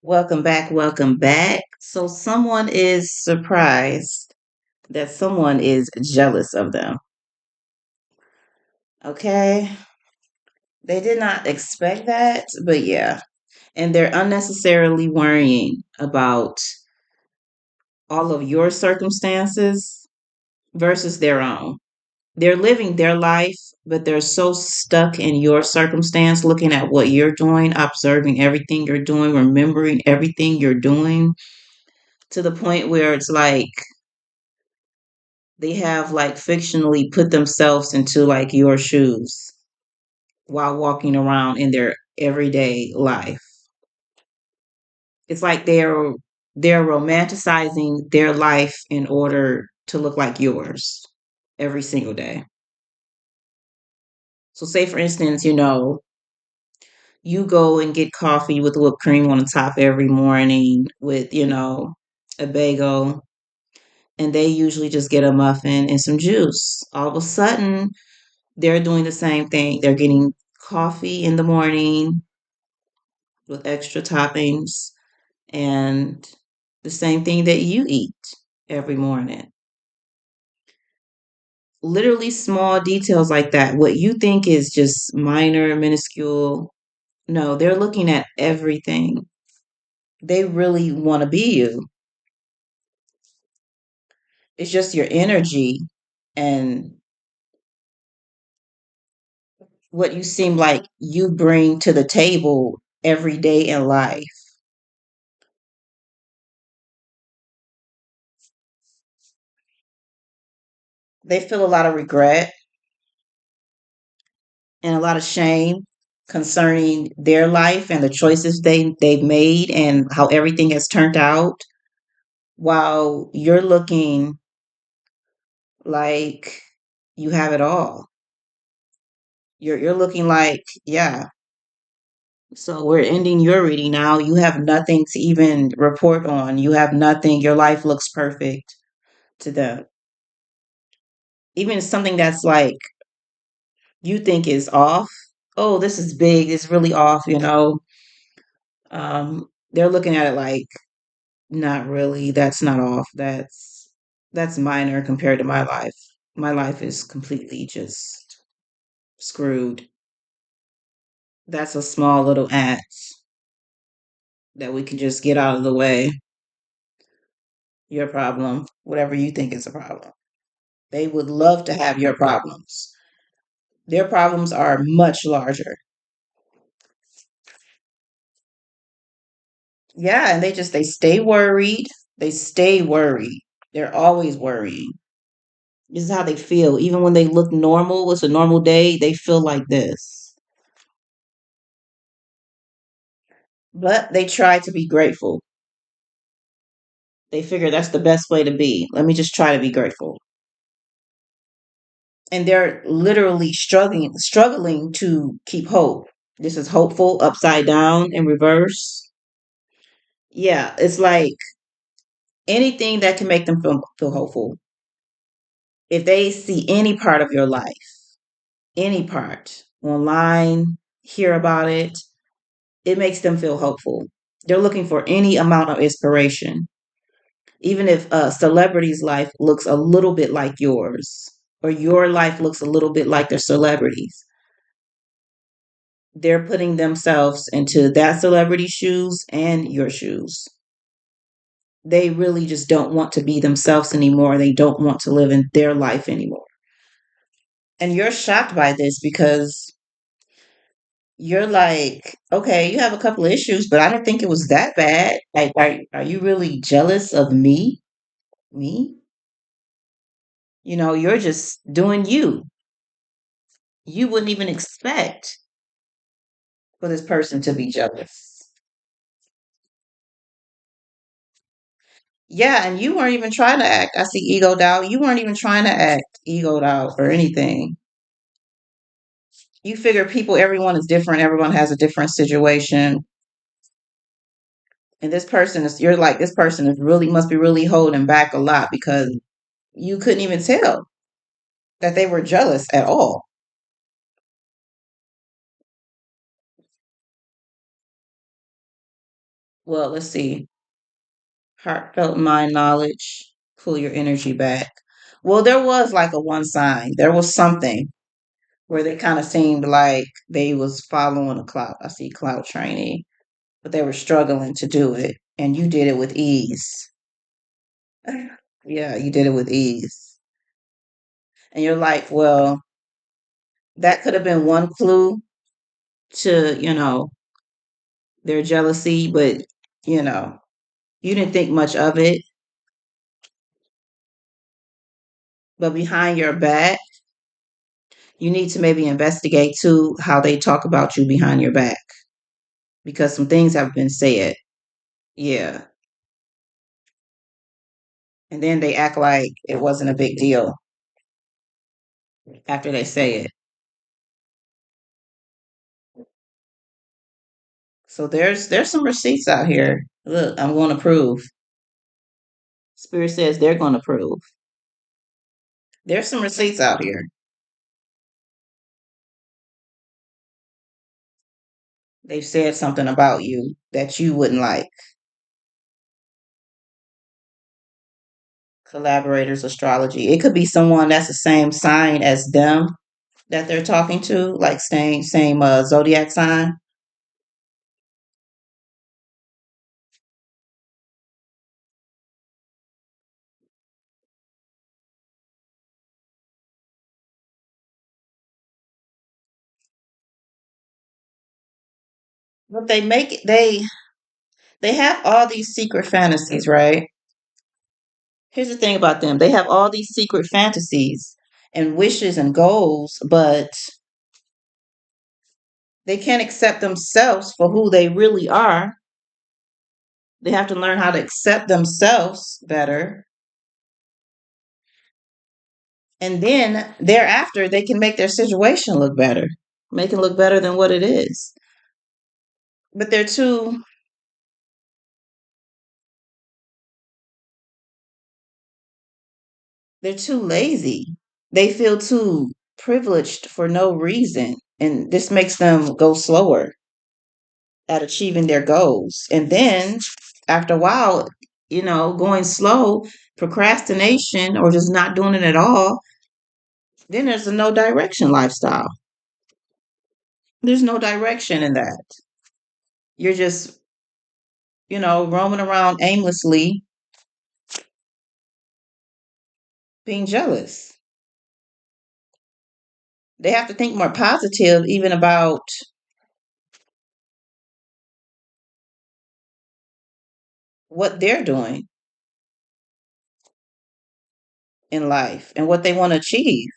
Welcome back. Welcome back. So, someone is surprised that someone is jealous of them. Okay. They did not expect that, but yeah. And they're unnecessarily worrying about all of your circumstances versus their own. They're living their life, but they're so stuck in your circumstance, looking at what you're doing, observing everything you're doing, remembering everything you're doing to the point where it's like, they have like fictionally put themselves into like your shoes while walking around in their everyday life. It's like they're romanticizing their life in order to look like yours every single day. So say for instance, you go and get coffee with whipped cream on the top every morning with, a bagel, and they usually just get a muffin and some juice. All of a sudden, they're doing the same thing. They're getting coffee in the morning with extra toppings and the same thing that you eat every morning. Literally small details like that. What you think is just minor, minuscule. No, they're looking at everything. They really want to be you. It's just your energy and what you seem like you bring to the table every day in life. They feel a lot of regret and a lot of shame concerning their life and the choices they've made and how everything has turned out, while you're looking like you have it all. You're looking like, yeah. So we're ending your reading now. You have nothing to even report on. You have nothing. Your life looks perfect to them. Even something that's like you think is off. Oh, this is big. It's really off. They're looking at it like, not really. That's not off. That's minor compared to my life. My life is completely just screwed. That's a small little ant that we can just get out of the way. Your problem, whatever you think is a problem. They would love to have your problems. Their problems are much larger. Yeah, and they stay worried. They stay worried. They're always worrying. This is how they feel. Even when they look normal, it's a normal day, they feel like this. But they try to be grateful. They figure that's the best way to be. Let me just try to be grateful. And they're literally struggling to keep hope. This is hopeful upside down in reverse. Yeah, it's like anything that can make them feel hopeful. If they see any part of your life, any part online, hear about it, it makes them feel hopeful. They're looking for any amount of inspiration. Even if a celebrity's life looks a little bit like yours, or your life looks a little bit like their celebrities, they're putting themselves into that celebrity's shoes and your shoes. They really just don't want to be themselves anymore. They don't want to live in their life anymore. And you're shocked by this because you're like, okay, you have a couple of issues, but I didn't think it was that bad. Like, are you really jealous of me? Me? You're just doing you. You wouldn't even expect for this person to be jealous. Yeah, and you weren't even trying to act. I see egoed out. You weren't even trying to act egoed out or anything. You figure everyone is different. Everyone has a different situation. And you're like, this person is really, must be really holding back a lot because you couldn't even tell that they were jealous at all. Well, let's see. Heartfelt mind knowledge, pull your energy back. Well, there was like a one sign. There was something where they kind of seemed like they was following a cloud. I see cloud training, but they were struggling to do it, and you did it with ease. Yeah, you did it with ease. And you're like, well, that could have been one clue to, their jealousy, but, you know, you didn't think much of it. But behind your back, you need to maybe investigate too how they talk about you behind your back because some things have been said. Yeah. And then they act like it wasn't a big deal after they say it. So there's some receipts out here. Look, I'm going to prove. Spirit says they're going to prove. There's some receipts out here. They've said something about you that you wouldn't like. Collaborators, astrology. It could be someone that's the same sign as them that they're talking to, like same zodiac sign. But they have all these secret fantasies, right? Here's the thing about them. They have all these secret fantasies and wishes and goals, but they can't accept themselves for who they really are. They have to learn how to accept themselves better. And then thereafter, they can make their situation look better, make it look better than what it is. But they're too lazy. They feel too privileged for no reason. And this makes them go slower at achieving their goals. And then after a while, going slow, procrastination, or just not doing it at all, then there's a no direction lifestyle. There's no direction in that. You're just, roaming around aimlessly, being jealous. They have to think more positive, even about what they're doing in life and what they want to achieve.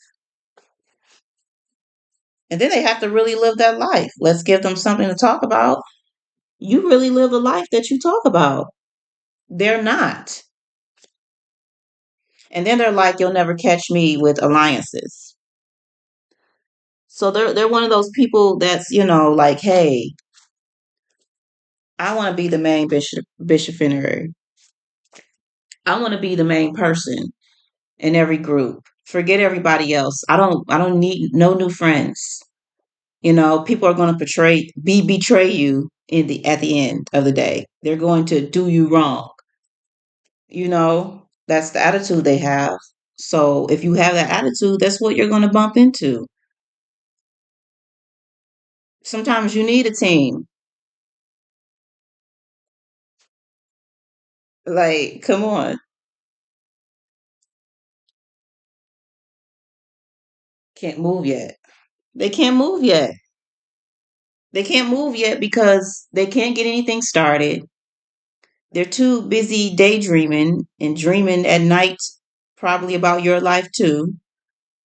And then they have to really live that life. Let's give them something to talk about. You really live the life that you talk about. They're not. And then they're like, you'll never catch me with alliances. So they're one of those people that's, like, hey, I want to be the main bishop in. I want to be the main person in every group. Forget everybody else. I don't need no new friends. People are going to betray you at the end of the day. They're going to do you wrong. That's the attitude they have. So if you have that attitude, that's what you're going to bump into. Sometimes you need a team. Like, come on. Can't move yet. They can't move yet. They can't move yet because they can't get anything started. They're too busy daydreaming and dreaming at night, probably about your life too.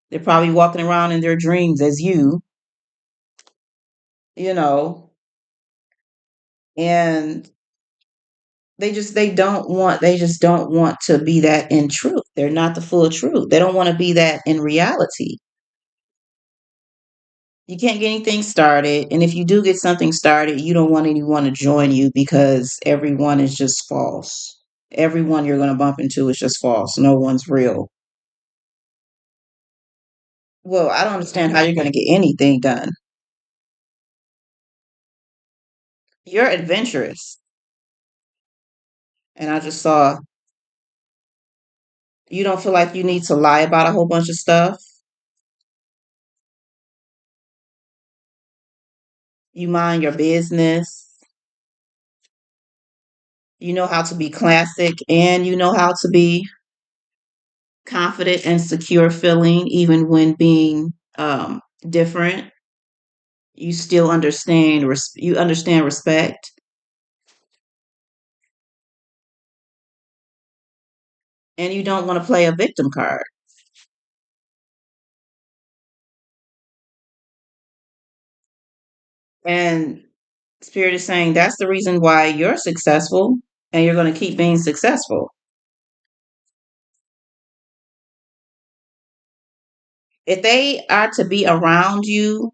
They're probably walking around in their dreams as you know, and they just don't want to be that in truth. They're not the full truth. They don't want to be that in reality. You can't get anything started, and if you do get something started, you don't want anyone to join you because everyone is just false. Everyone you're going to bump into is just false. No one's real. Well, I don't understand how you're going to get anything done. You're adventurous. And I just saw you don't feel like you need to lie about a whole bunch of stuff. You mind your business. You know how to be classic and you know how to be confident and secure feeling, even when being different. You still understand, you understand respect, and you don't want to play a victim card. And Spirit is saying that's the reason why you're successful and you're going to keep being successful. If they are to be around you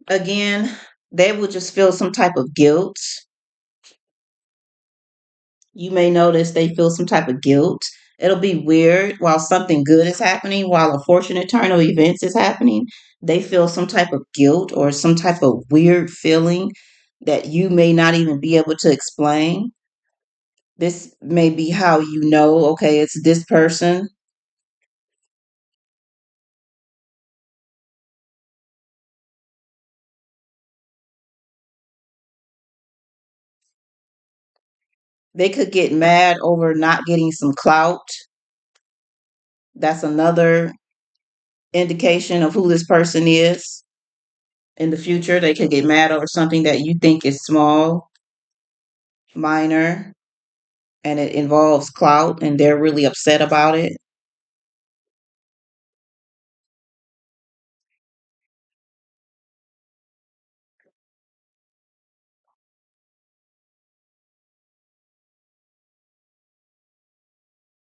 again, they will just feel some type of guilt. You may notice they feel some type of guilt. It'll be weird while something good is happening, while a fortunate turn of events is happening. They feel some type of guilt or some type of weird feeling that you may not even be able to explain. This may be how you know, okay, it's this person. They could get mad over not getting some clout. That's another indication of who this person is. In the future, they could get mad over something that you think is small, minor, and it involves clout and they're really upset about it.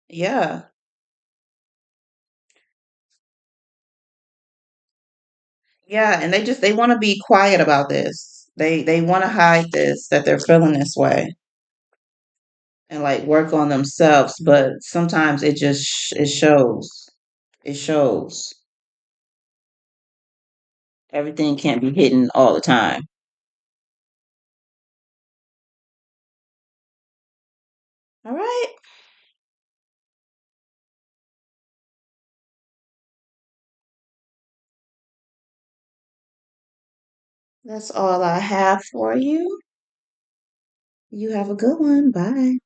Yeah. Yeah, and they want to be quiet about this. They want to hide this that they're feeling this way and like work on themselves, but sometimes it just it shows. It shows. Everything can't be hidden all the time. All right. That's all I have for you. You have a good one. Bye.